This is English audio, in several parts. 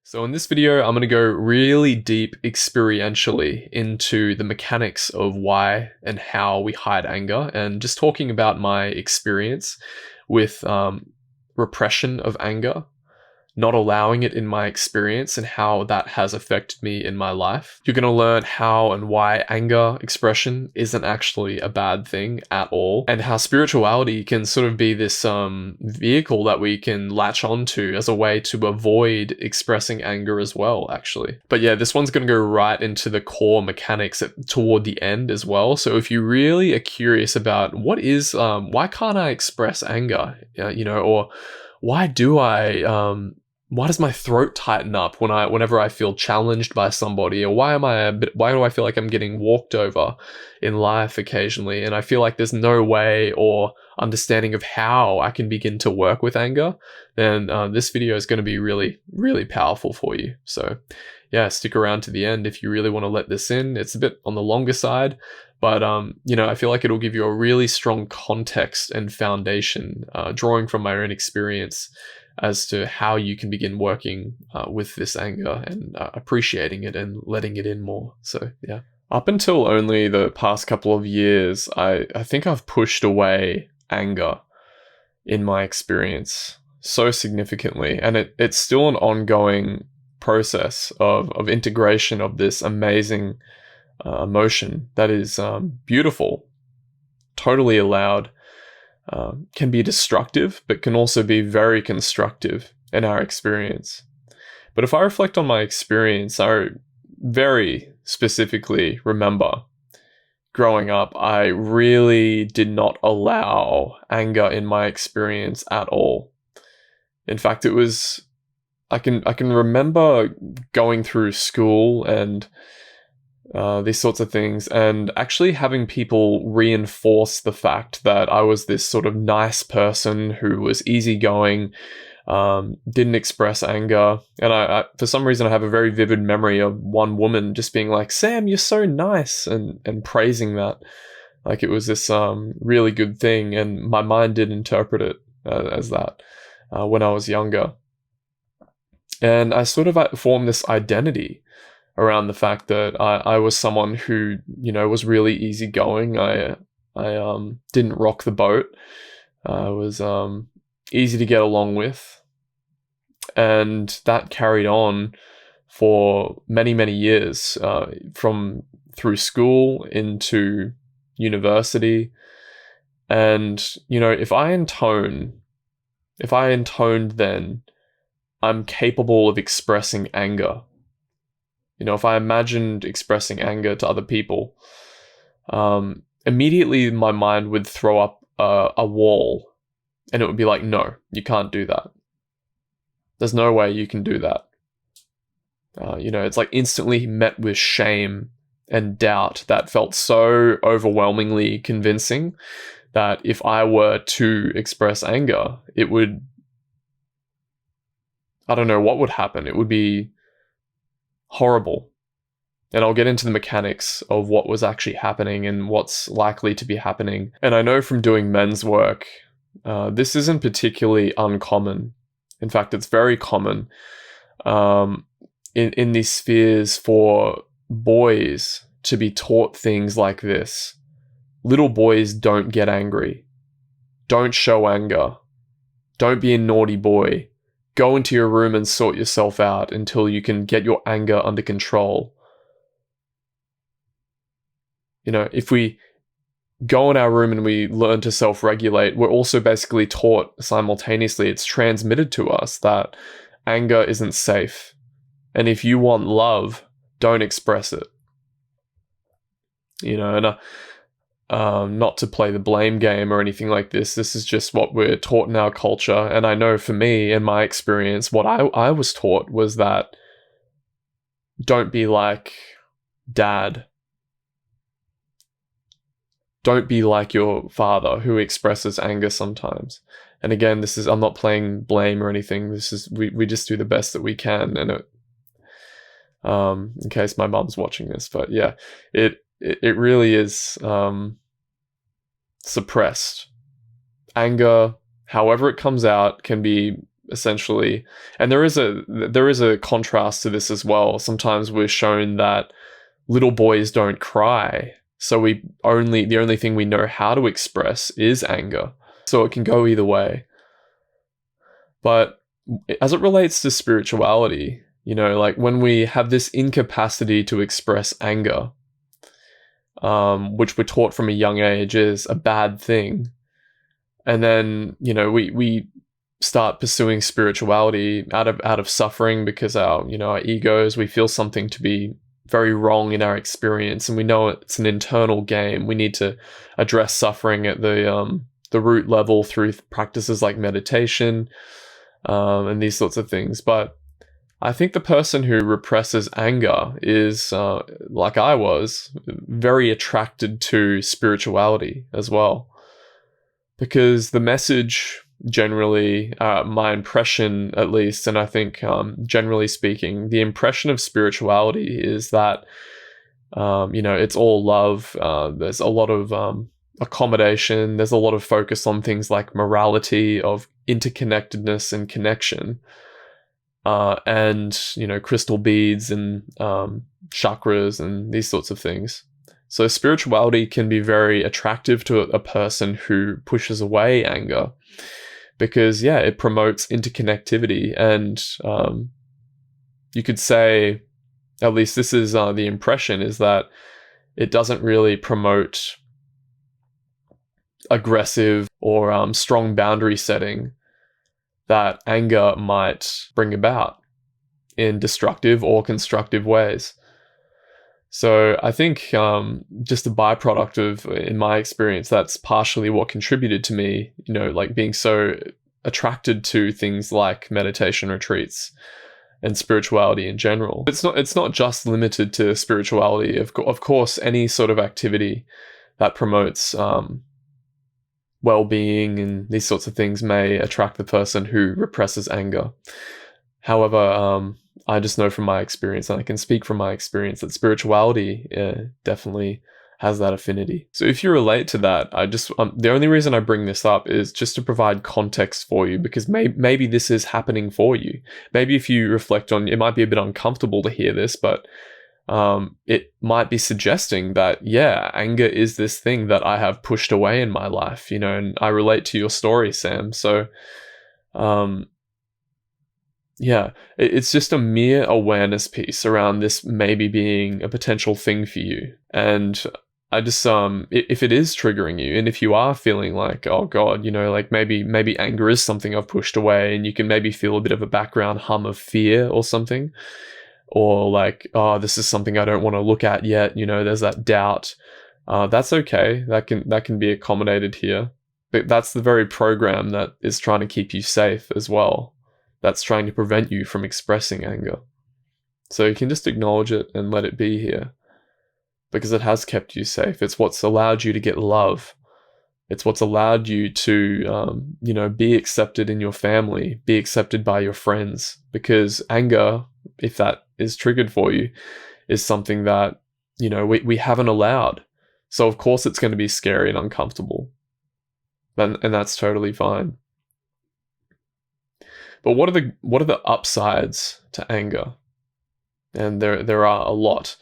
So in this video, I'm going to go really deep experientially into the mechanics of why and how we hide anger, and just talking about my experience with repression of anger, not allowing it in my experience, and how that has affected me in my life. You're going to learn how and why anger expression isn't actually a bad thing at all, and how spirituality can sort of be this vehicle that we can latch onto as a way to avoid expressing anger as well, actually. But yeah, this one's going to go right into the core mechanics toward the end as well. So if you really are curious about why can't I express anger, or why does my throat tighten up whenever I feel challenged by somebody, or why do I feel like I'm getting walked over in life occasionally, and I feel like there's no way or understanding of how I can begin to work with anger, then this video is going to be really, really powerful for you. So yeah, stick around to the end if you really want to let this in. It's a bit on the longer side, but I feel like it'll give you a really strong context and foundation, drawing from my own experience, as to how you can begin working with this anger and appreciating it and letting it in more. So yeah. Up until only the past couple of years, I think I've pushed away anger in my experience so significantly. And it's still an ongoing process of integration of this amazing emotion that is beautiful, totally allowed, can be destructive, but can also be very constructive in our experience. But if I reflect on my experience, I very specifically remember growing up, I really did not allow anger in my experience at all. In fact, I can remember going through school and these sorts of things, and actually having people reinforce the fact that I was this sort of nice person who was easygoing, didn't express anger. And I for some reason, I have a very vivid memory of one woman just being like, "Sam, you're so nice," and praising that like it was this really good thing. And my mind did interpret it as that when I was younger. And I sort of formed this identity around the fact that I was someone who, was really easygoing. I didn't rock the boat. I was easy to get along with. And that carried on for many, many years, through school into university. And, if I intoned then, I'm capable of expressing anger. If I imagined expressing anger to other people, immediately my mind would throw up a wall, and it would be like, no, you can't do that. There's no way you can do that. It's like instantly met with shame and doubt that felt so overwhelmingly convincing that if I were to express anger, I don't know what would happen. It would be horrible. And I'll get into the mechanics of what was actually happening and what's likely to be happening. And I know from doing men's work, this isn't particularly uncommon. In fact, it's very common in these spheres for boys to be taught things like this. Little boys don't get angry. Don't show anger. Don't be a naughty boy. Go into your room and sort yourself out until you can get your anger under control. If we go in our room and we learn to self-regulate, we're also basically taught simultaneously, it's transmitted to us that anger isn't safe. And if you want love, don't express it. Not to play the blame game or anything like this. This is just what we're taught in our culture. And I know for me, in my experience, what I was taught was that don't be like dad. Don't be like your father who expresses anger sometimes. And again, I'm not playing blame or anything. This is, we just do the best that we can. And in case my mom's watching this, but yeah, it really is suppressed. Anger, however it comes out, can be essentially. And there is a contrast to this as well. Sometimes we're shown that little boys don't cry, so the only thing we know how to express is anger. So it can go either way. But as it relates to spirituality, like when we have this incapacity to express anger, which we're taught from a young age is a bad thing, and then we start pursuing spirituality out of suffering because our egos, we feel something to be very wrong in our experience, and we know it's an internal game. We need to address suffering at the root level through practices like meditation, and these sorts of things. But I think the person who represses anger is, like I was, very attracted to spirituality as well. Because the message generally, my impression at least, and I think generally speaking, the impression of spirituality is that, it's all love. There's a lot of accommodation. There's a lot of focus on things like morality, of interconnectedness and connection. And crystal beads and chakras and these sorts of things. So spirituality can be very attractive to a person who pushes away anger, because it promotes interconnectivity. And you could say, at least this is the impression, is that it doesn't really promote aggressive or strong boundary setting that anger might bring about in destructive or constructive ways. So I think just a byproduct of, in my experience, that's partially what contributed to me, like being so attracted to things like meditation retreats and spirituality in general. It's not just limited to spirituality. Of course, any sort of activity that promotes well-being and these sorts of things may attract the person who represses anger. However, I just know from my experience, and I can speak from my experience, that spirituality definitely has that affinity. So if you relate to that, the only reason I bring this up is just to provide context for you, because maybe this is happening for you. Maybe if you reflect on, it might be a bit uncomfortable to hear this, but it might be suggesting that, anger is this thing that I have pushed away in my life, and I relate to your story, Sam. So, it's just a mere awareness piece around this maybe being a potential thing for you. And I just, if it is triggering you, and if you are feeling like, oh God, like maybe anger is something I've pushed away, and you can maybe feel a bit of a background hum of fear or something, or like, oh, this is something I don't want to look at yet, there's that doubt. That's okay. That can be accommodated here. But that's the very program that is trying to keep you safe as well. That's trying to prevent you from expressing anger. So you can just acknowledge it and let it be here, because it has kept you safe. It's what's allowed you to get love. It's what's allowed you to, be accepted in your family, be accepted by your friends, because anger, if that is triggered for you, is something that, we haven't allowed. So of course it's going to be scary and uncomfortable. And that's totally fine. But what are the upsides to anger? And there are a lot.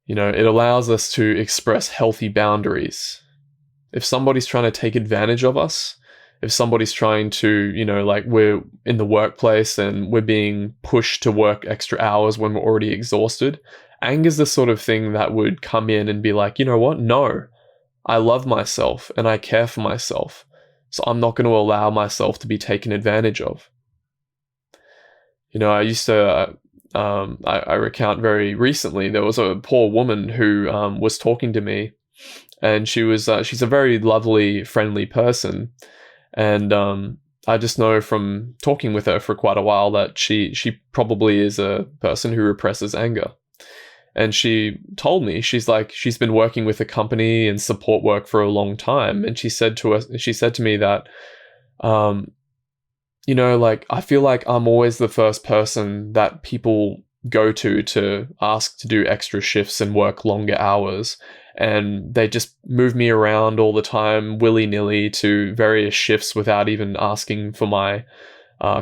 It allows us to express healthy boundaries. If somebody's trying to take advantage of us, if somebody's trying to, like we're in the workplace and we're being pushed to work extra hours when we're already exhausted, anger's the sort of thing that would come in and be like, you know what? No, I love myself and I care for myself. So I'm not going to allow myself to be taken advantage of. I used to, I recount very recently, there was a poor woman who was talking to me, and she's a very lovely, friendly person. And I just know from talking with her for quite a while that she probably is a person who represses anger. And she told me, she's been working with a company and support work for a long time. And she said to me that, like, I feel like I'm always the first person that people go to ask to do extra shifts and work longer hours. and they just move me around all the time, willy-nilly, to various shifts without even asking for my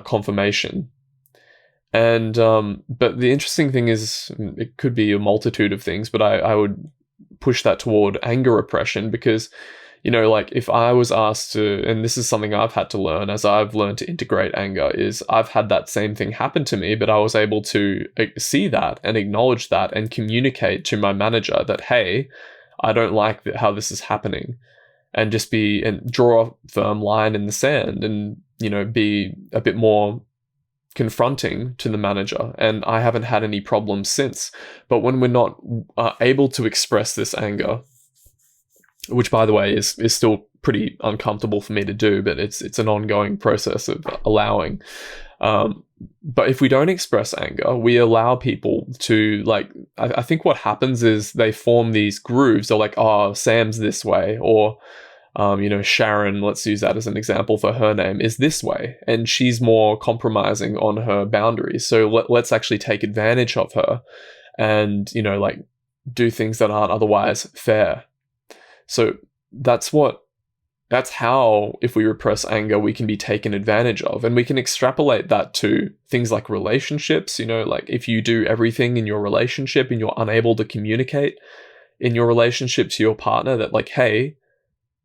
confirmation. And but the interesting thing is, it could be a multitude of things, but I would push that toward anger repression, because, like, if I was asked to, and this is something I've had to learn as I've learned to integrate anger, is I've had that same thing happen to me, but I was able to see that and acknowledge that and communicate to my manager that, hey, I don't like how this is happening, and just and draw a firm line in the sand, and, be a bit more confronting to the manager. And I haven't had any problems since. But when we're not able to express this anger, which, by the way, is still pretty uncomfortable for me to do, but it's an ongoing process of allowing. But if we don't express anger, we allow people to, like, I think what happens is they form these grooves. They're like, oh, Sam's this way, or Sharon, let's use that as an example for her name, is this way, and she's more compromising on her boundaries. So let's actually take advantage of her and, like, do things that aren't otherwise fair. So that's how, if we repress anger, we can be taken advantage of. And we can extrapolate that to things like relationships. Like, if you do everything in your relationship and you're unable to communicate in your relationship to your partner that, like, hey,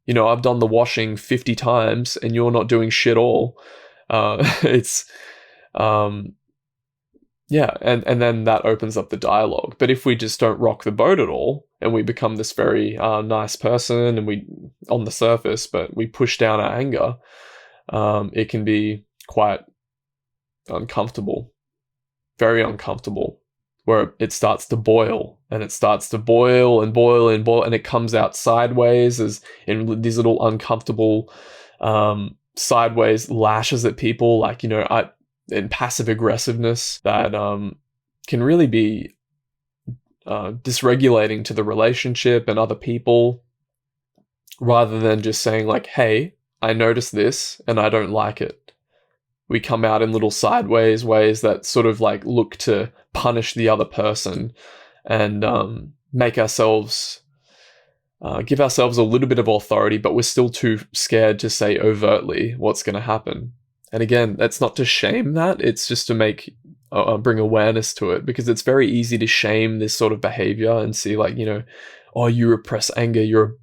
I've done the washing 50 times and you're not doing shit all. It's, yeah. And then that opens up the dialogue. But if we just don't rock the boat at all, and we become this very nice person, and we, on the surface, but we push down our anger, it can be quite uncomfortable, very uncomfortable, where it starts to boil, and it starts to boil and boil and boil, and it comes out sideways as in these little uncomfortable sideways lashes at people, like, in passive aggressiveness that can really be dysregulating to the relationship and other people, rather than just saying, like, hey, I noticed this and I don't like it. We come out in little sideways ways that sort of, like, look to punish the other person and make ourselves, give ourselves a little bit of authority, but we're still too scared to say overtly what's going to happen. And again, that's not to shame that, it's just to bring awareness to it, because it's very easy to shame this sort of behavior and see, like, oh, you repress anger, you're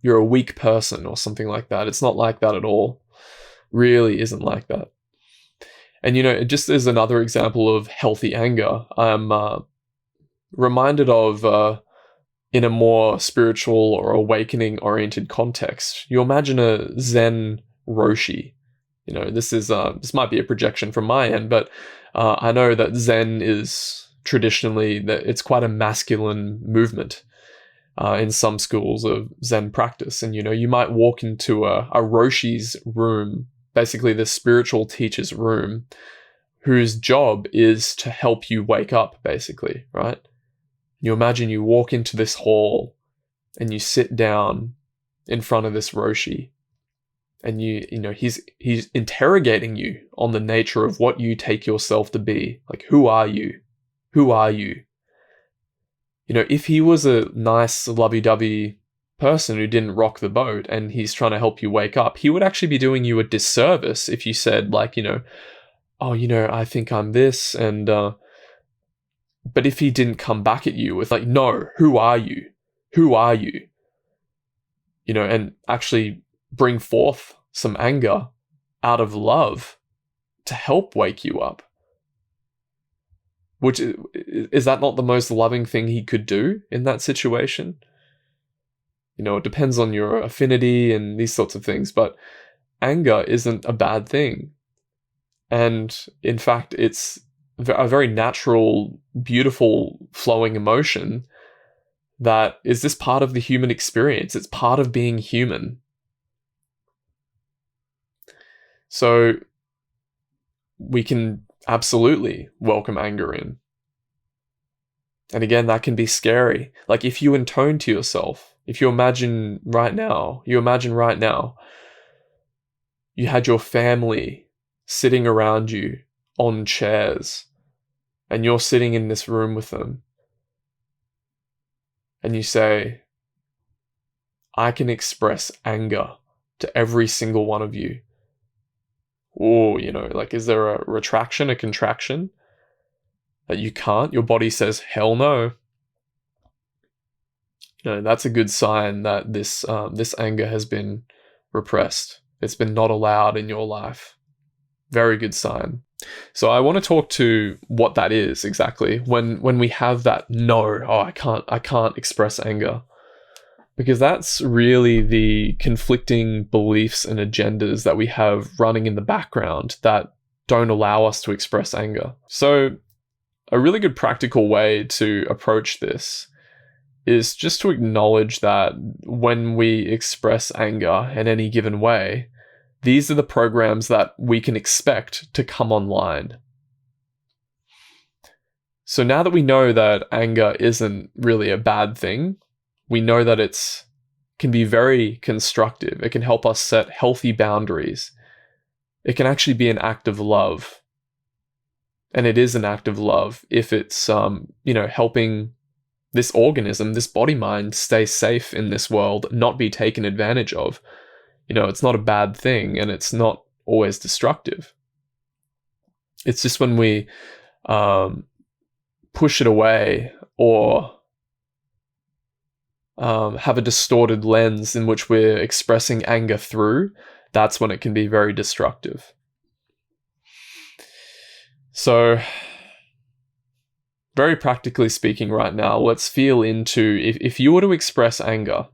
a weak person or something like that. It's not like that at all. Really isn't like that. And just as another example of healthy anger, I'm reminded of in a more spiritual or awakening oriented context. You imagine a Zen Roshi. This might be a projection from my end, but I know that Zen is traditionally, that it's quite a masculine movement in some schools of Zen practice. And you might walk into a Roshi's room, basically the spiritual teacher's room, whose job is to help you wake up, basically, right? You imagine you walk into this hall and you sit down in front of this Roshi, and he's interrogating you on the nature of what you take yourself to be. Like, who are you? Who are you? If he was a nice, lovey-dovey person who didn't rock the boat and he's trying to help you wake up, he would actually be doing you a disservice if you said, like, oh, I think I'm this, and but if he didn't come back at you with, like, no, who are you? Who are you? And actually bring forth some anger out of love to help wake you up. Which, is that not the most loving thing he could do in that situation? It depends on your affinity and these sorts of things, but anger isn't a bad thing. And in fact, it's a very natural, beautiful, flowing emotion that is this part of the human experience. It's part of being human. So we can absolutely welcome anger in. And again, that can be scary. Like, if you intone to yourself, if you imagine right now, you had your family sitting around you on chairs, and you're sitting in this room with them. and you say, I can express anger to every single one of you. Or, like, is there a retraction, a contraction that you can't? Your body says, hell no. That's a good sign that this anger has been repressed. It's been not allowed in your life. Very good sign. So I want to talk to what that is exactly when we have that I can't express anger. Because that's really the conflicting beliefs and agendas that we have running in the background that don't allow us to express anger. So a really good practical way to approach this is just to acknowledge that when we express anger in any given way, these are the programs that we can expect to come online. So now that we know that anger isn't really a bad thing, we know that it can be very constructive. It can help us set healthy boundaries. It can actually be an act of love. And it is an act of love if it's, helping this organism, this body-mind, stay safe in this world, not be taken advantage of. It's not a bad thing, and it's not always destructive. It's just when we push it away or have a distorted lens in which we're expressing anger through, that's when it can be very destructive. So, very practically speaking right now, let's feel into if you were to express anger.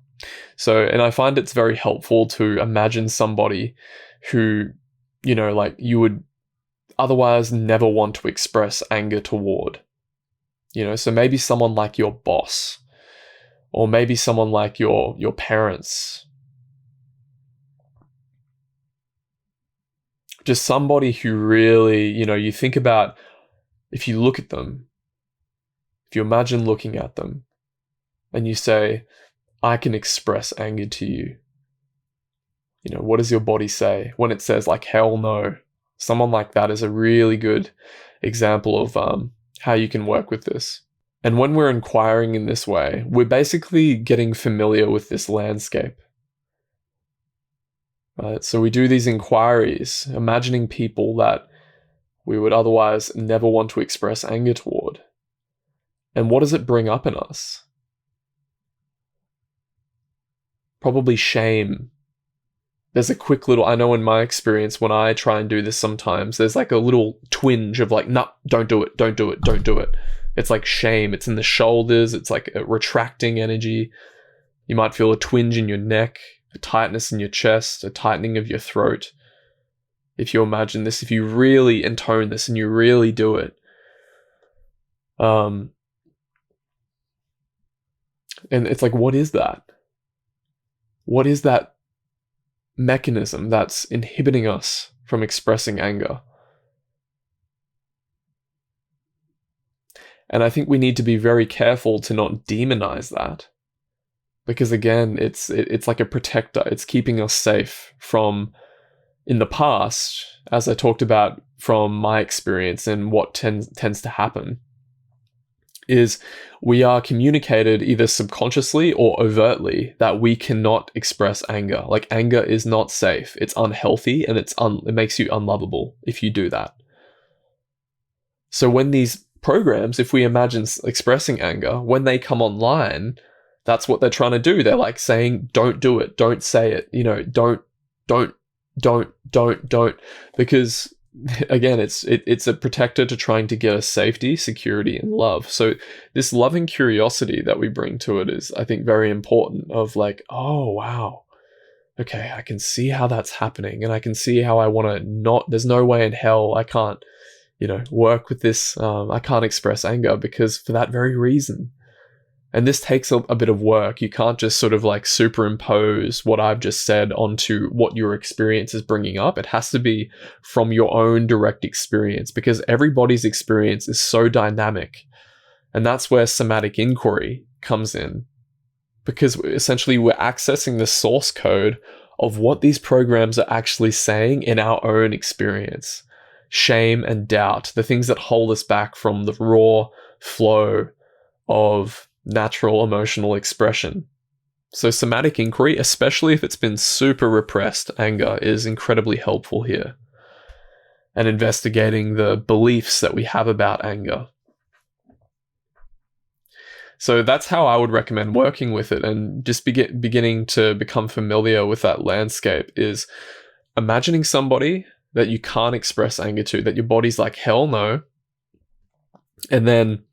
And I find it's very helpful to imagine somebody who, you would otherwise never want to express anger toward. So maybe someone like your boss, or maybe someone like your parents. Just somebody who really, you think about, if you look at them, if you imagine looking at them, and you say, I can express anger to you. What does your body say when it says, like, hell no? Someone like that is a really good example of how you can work with this. And when we're inquiring in this way, we're basically getting familiar with this landscape. Right? So we do these inquiries, imagining people that we would otherwise never want to express anger toward. And what does it bring up in us? Probably shame. There's a quick little, I know in my experience, when I try and do this sometimes, there's like a little twinge of like, nah, don't do it, don't do it, don't do it. It's like shame. It's in the shoulders. It's like a retracting energy. You might feel a twinge in your neck, a tightness in your chest, a tightening of your throat. If you imagine this, if you really intone this and you really do it. And it's like, what is that? What is that mechanism that's inhibiting us from expressing anger? And I think we need to be very careful to not demonize that. Because again, it's like a protector. It's keeping us safe from, in the past, as I talked about from my experience and what tends to happen, is we are communicated either subconsciously or overtly that we cannot express anger. Like, anger is not safe. It's unhealthy, and it makes you unlovable if you do that. So when these programs, if we imagine expressing anger, when they come online, that's what they're trying to do. They're like saying, don't do it, don't say it, don't, because again, it's a protector to trying to get us safety, security, and love. So this loving curiosity that we bring to it is, I think, very important, of like, oh, wow, okay, I can see how that's happening, and I can see how I want to there's no way in hell I can't, work with this. I can't express anger because for that very reason. And this takes a bit of work. You can't just sort of like superimpose what I've just said onto what your experience is bringing up. It has to be from your own direct experience, because everybody's experience is so dynamic. And that's where somatic inquiry comes in, because essentially we're accessing the source code of what these programs are actually saying in our own experience. Shame and doubt, the things that hold us back from the raw flow of natural emotional expression. So somatic inquiry, especially if it's been super repressed anger, is incredibly helpful here. And investigating the beliefs that we have about anger. So that's how I would recommend working with it, and just beginning to become familiar with that landscape is imagining somebody that you can't express anger to, that your body's like, hell no. And then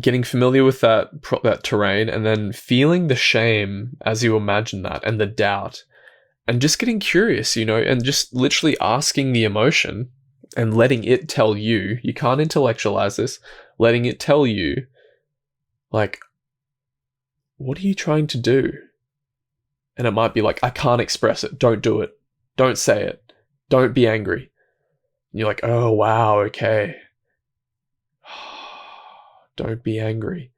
getting familiar with that terrain, and then feeling the shame as you imagine that, and the doubt, and just getting curious, and just literally asking the emotion and letting it tell you. You can't intellectualize this. Letting it tell you, like, what are you trying to do? And it might be like, I can't express it. Don't do it. Don't say it. Don't be angry. And you're like, oh, wow, okay. Don't be angry.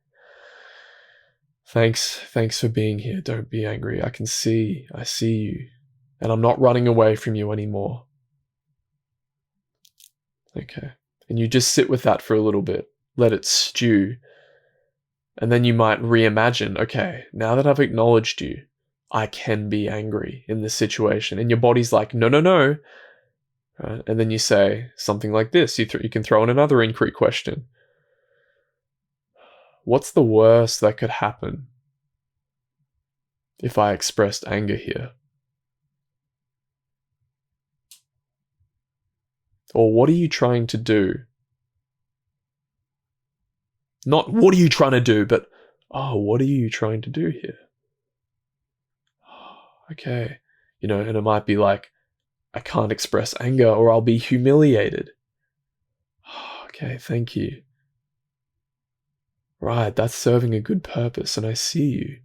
Thanks for being here. Don't be angry. I see you. And I'm not running away from you anymore. Okay. And you just sit with that for a little bit. Let it stew. And then you might reimagine, okay, now that I've acknowledged you, I can be angry in this situation. And your body's like, no. Right? And then you say something like this. You can throw in another inquiry question. What's the worst that could happen if I expressed anger here? Or what are you trying to do? Not what are you trying to do, but, what are you trying to do here? Okay. And it might be like, I can't express anger or I'll be humiliated. Okay, thank you. Right, that's serving a good purpose, and I see you.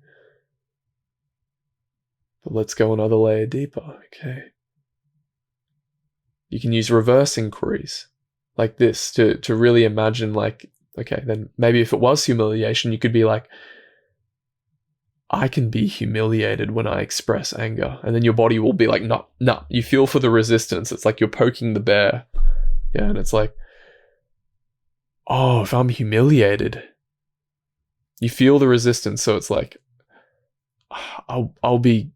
But let's go another layer deeper. Okay. You can use reverse inquiries like this to really imagine, like, okay, then maybe if it was humiliation, you could be like, I can be humiliated when I express anger. And then your body will be like, no. You feel for the resistance. It's like you're poking the bear. Yeah, and it's like, oh, if I'm humiliated, you feel the resistance. So it's like, I'll be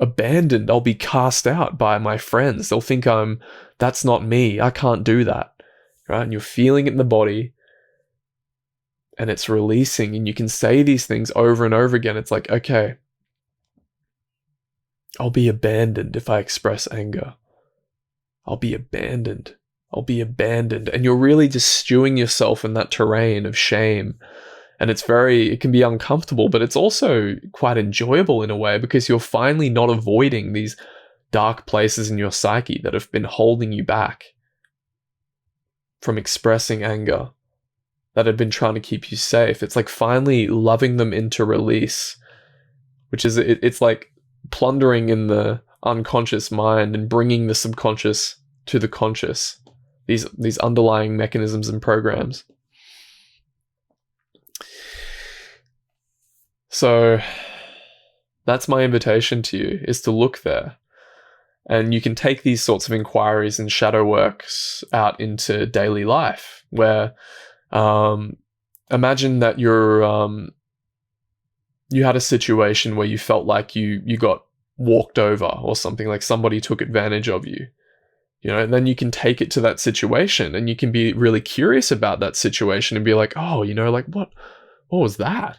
abandoned. I'll be cast out by my friends. They'll think that's not me. I can't do that. Right? And you're feeling it in the body. And it's releasing, and you can say these things over and over again. It's like, okay, I'll be abandoned if I express anger. I'll be abandoned. And you're really just stewing yourself in that terrain of shame. And it can be uncomfortable, but it's also quite enjoyable in a way, because you're finally not avoiding these dark places in your psyche that have been holding you back from expressing anger, that have been trying to keep you safe. It's like finally loving them into release, which is, it's like plundering in the unconscious mind and bringing the subconscious to the conscious, these underlying mechanisms and programs. So that's my invitation to you, is to look there. And you can take these sorts of inquiries and shadow works out into daily life, where imagine that you had a situation where you felt like you got walked over or something, like somebody took advantage of you, and then you can take it to that situation, and you can be really curious about that situation and be like, oh, like what was that?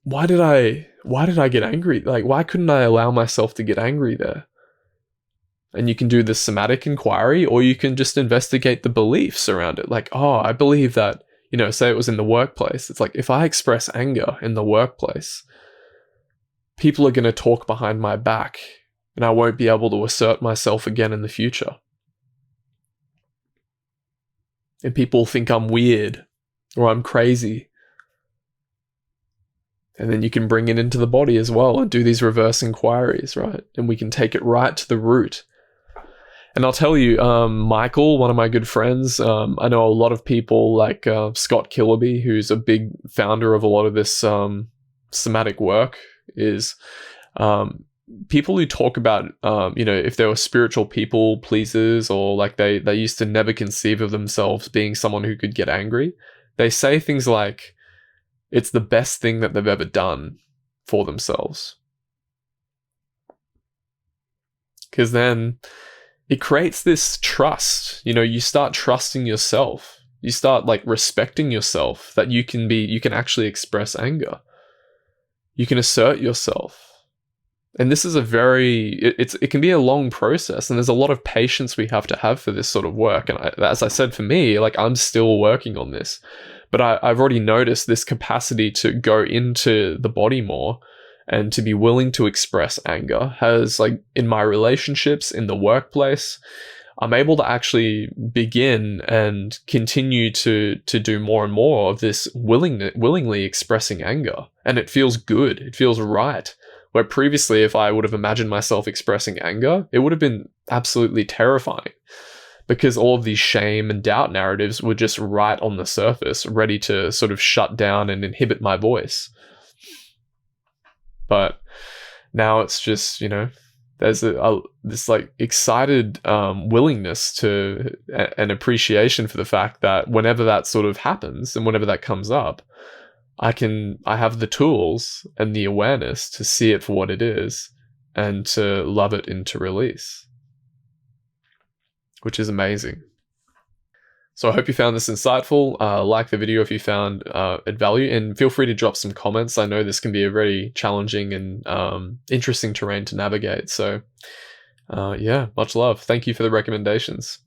Why did I get angry? Like, why couldn't I allow myself to get angry there? And you can do the somatic inquiry, or you can just investigate the beliefs around it. Like, oh, I believe that, say it was in the workplace. It's like, if I express anger in the workplace, people are going to talk behind my back, and I won't be able to assert myself again in the future. And people think I'm weird or I'm crazy. And then you can bring it into the body as well and do these reverse inquiries, right? And we can take it right to the root. And I'll tell you, Michael, one of my good friends, I know a lot of people like Scott Killaby, who's a big founder of a lot of this somatic work, is people who talk about, if they were spiritual people pleasers, or like they used to never conceive of themselves being someone who could get angry. They say things like, it's the best thing that they've ever done for themselves. Because then it creates this trust. You start trusting yourself. You start like respecting yourself, that you can actually express anger. You can assert yourself. And this is it can be a long process, and there's a lot of patience we have to have for this sort of work. And as I said, for me, like, I'm still working on this, but I've already noticed this capacity to go into the body more and to be willing to express anger has, like, in my relationships, in the workplace, I'm able to actually begin and continue to do more and more of this willingly expressing anger. And it feels good. It feels right. Where previously, if I would have imagined myself expressing anger, it would have been absolutely terrifying, because all of these shame and doubt narratives were just right on the surface, ready to sort of shut down and inhibit my voice. But now it's just, there's this like excited willingness to an appreciation for the fact that whenever that sort of happens and whenever that comes up, I have the tools and the awareness to see it for what it is and to love it into release, which is amazing. So I hope you found this insightful. Like the video if you found it value, and feel free to drop some comments. I know this can be a very challenging and interesting terrain to navigate. So yeah, much love. Thank you for the recommendations.